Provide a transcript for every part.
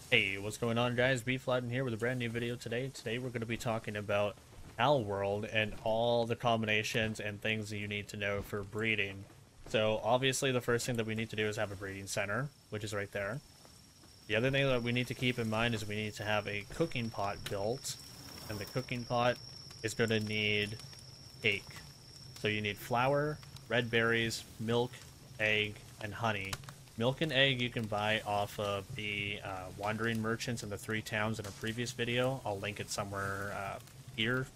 Hey, what's going on, guys? B-Flatten here with a brand new video today. Today we're going to be talking about Palworld and all the combinations and things that you need to know for breeding. So obviously the first thing that we need to do is have a breeding center, which is right there. The other thing that we need to keep in mind is we need to have a cooking pot built, and the cooking pot is going to need cake. So you need flour, red berries, milk, egg, and honey. Milk and egg you can buy off of the wandering merchants in the three towns in a previous video. I'll link it somewhere here.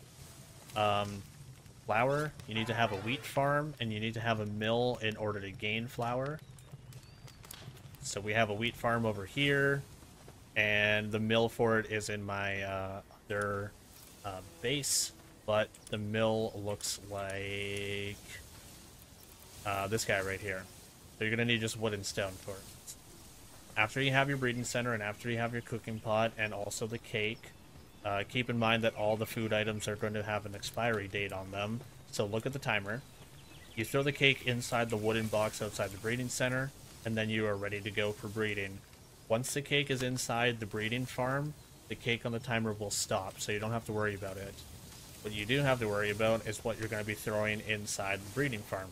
Um, Flour, you need to have a wheat farm, and you need to have a mill in order to gain flour. So we have a wheat farm over here, and the mill for it is in my other base, but the mill looks like this guy right here. So you're going to need just wood and stone for it. After you have your breeding center and after you have your cooking pot and also the cake, keep in mind that all the food items are going to have an expiry date on them. So look at the timer. You throw the cake inside the wooden box outside the breeding center, and then you are ready to go for breeding. Once the cake is inside the breeding farm, the cake on the timer will stop, so you don't have to worry about it. What you do have to worry about is what you're going to be throwing inside the breeding farm.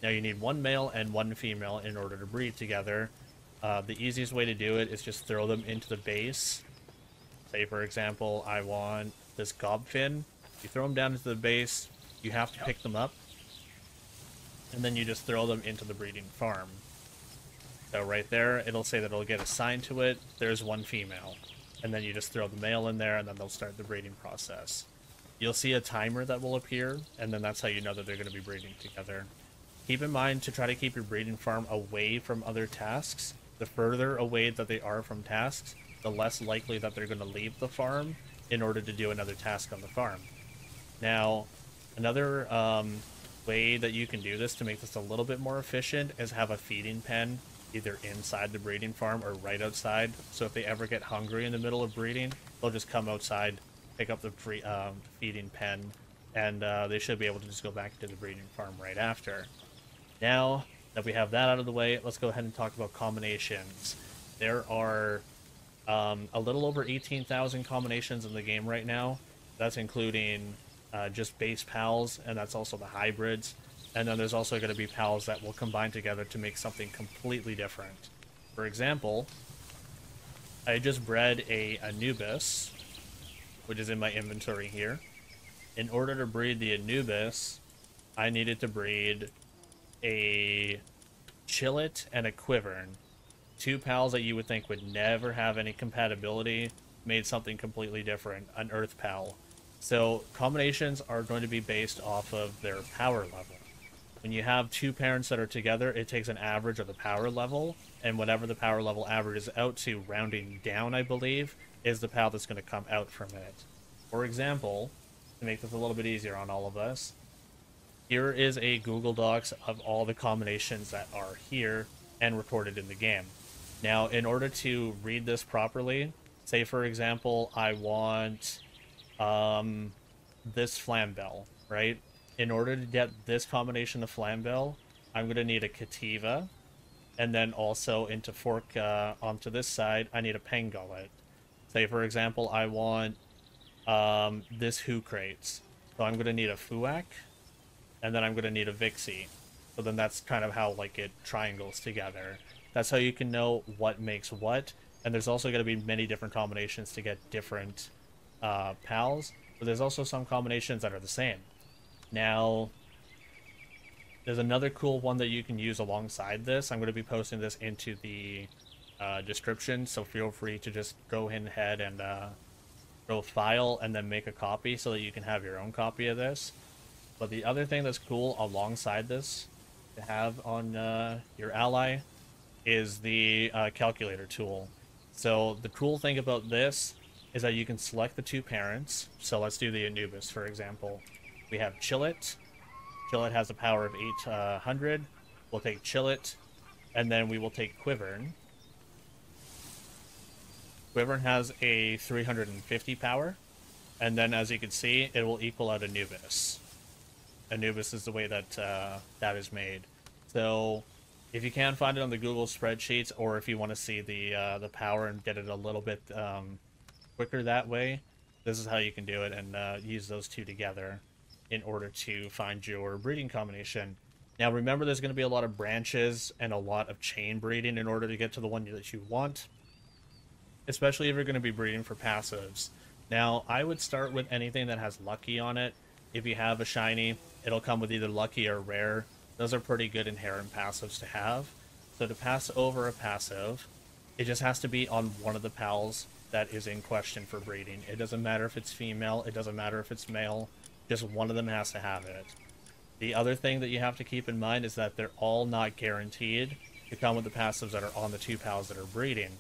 Now you need one male and one female in order to breed together. The easiest way to do it is just throw them into the base. Say for example, I want this gobfin. You throw them down into the base, you have to pick them up, and then you just throw them into the breeding farm. So right there, it'll say that it'll get assigned to it. There's one female. And then you just throw the male in there, and then they'll start the breeding process. You'll see a timer that will appear, and then that's how you know that they're going to be breeding together. Keep in mind to try to keep your breeding farm away from other tasks. The further away that they are from tasks, the less likely that they're going to leave the farm in order to do another task on the farm. Now, another way that you can do this to make this a little bit more efficient is have a feeding pen either inside the breeding farm or right outside. So if they ever get hungry in the middle of breeding, they'll just come outside, pick up the feeding pen, and they should be able to just go back to the breeding farm right after. Now that we have that out of the way, let's go ahead and talk about combinations. There are a little over 18,000 combinations in the game right now. That's including just base pals, and that's also the hybrids. And then there's also going to be pals that will combine together to make something completely different. For example, I just bred a Anubis, which is in my inventory here. In order to breed the Anubis, I needed to breed a Chillet and a Quivern. Two pals that you would think would never have any compatibility made something completely different, an Earth pal. So combinations are going to be based off of their power level. When you have two parents that are together, it takes an average of the power level, and whatever the power level averages out to, rounding down, I believe, is the pal that's going to come out from it. For example, to make this a little bit easier on all of us, here is a Google Docs of all the combinations that are here and recorded in the game. Now, in order to read this properly, say for example, I want this Flambell, right? In order to get this combination of Flambell, I'm going to need a Cativa, and then also into fork onto this side, I need a Pangullet. Say for example, I want this Who Crates, so I'm going to need a Fuak, and then I'm going to need a Vixie. So then that's kind of how like it triangles together. That's how you can know what makes what. And there's also going to be many different combinations to get different pals. But there's also some combinations that are the same. Now, there's another cool one that you can use alongside this. I'm going to be posting this into the description, so feel free to just go ahead and go file and then make a copy so that you can have your own copy of this. But the other thing that's cool alongside this to have on your ally is the calculator tool. So the cool thing about this is that you can select the two parents. So let's do the Anubis, for example. We have Chillet. Chillet has a power of 800. We'll take Chillet, and then we will take Quivern. Quivern has a 350 power, and then as you can see, it will equal out Anubis. Anubis is the way that that is made. So If you can find it on the Google spreadsheets, or if you want to see the power and get it a little bit quicker that way, this is how you can do it, and use those two together in order to find your breeding combination. Now remember, there's going to be a lot of branches and a lot of chain breeding in order to get to the one that you want, especially if you're going to be breeding for passives. Now, I would start with anything that has lucky on it. If you have a shiny, it'll come with either lucky or rare. Those are pretty good inherent passives to have. So to pass over a passive, it just has to be on one of the pals that is in question for breeding. It doesn't matter if it's female, it doesn't matter if it's male, just one of them has to have it. The other thing that you have to keep in mind is that they're all not guaranteed to come with the passives that are on the two pals that are breeding.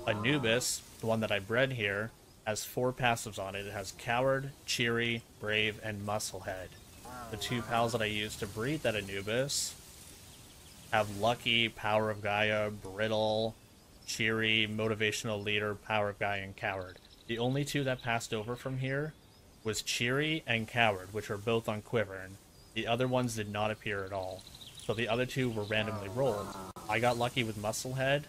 Anubis, the one that I bred here, has 4 passives on it. It has Coward, Cheery, Brave, and Musclehead. The 2 pals that I used to breed that Anubis have Lucky, Power of Gaia, Brittle, Cheery, Motivational Leader, Power of Gaia, and Coward. The only 2 that passed over from here was Cheery and Coward, which are both on Quivern. The other ones did not appear at all. So the other 2 were randomly rolled. I got lucky with Musclehead,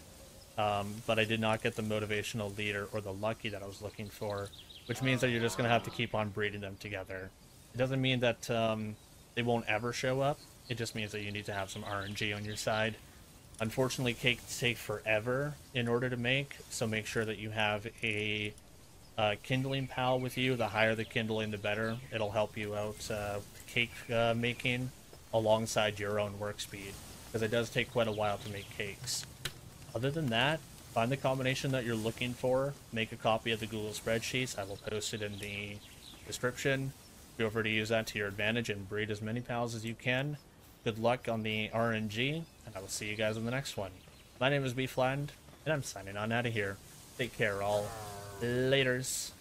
but I did not get the Motivational Leader or the Lucky that I was looking for, which means that you're just going to have to keep on breeding them together. It doesn't mean that they won't ever show up. It just means that you need to have some RNG on your side. Unfortunately, cakes take forever in order to make, so make sure that you have a kindling pal with you. The higher the kindling, the better. It'll help you out cake making alongside your own work speed, because it does take quite a while to make cakes. Other than that, find the combination that you're looking for, make a copy of the Google spreadsheets. I will post it in the description. Feel free to use that to your advantage and breed as many pals as you can. Good luck on the RNG, and I will see you guys in the next one. My name is BeFlattened, and I'm signing on out of here. Take care, all. Laters.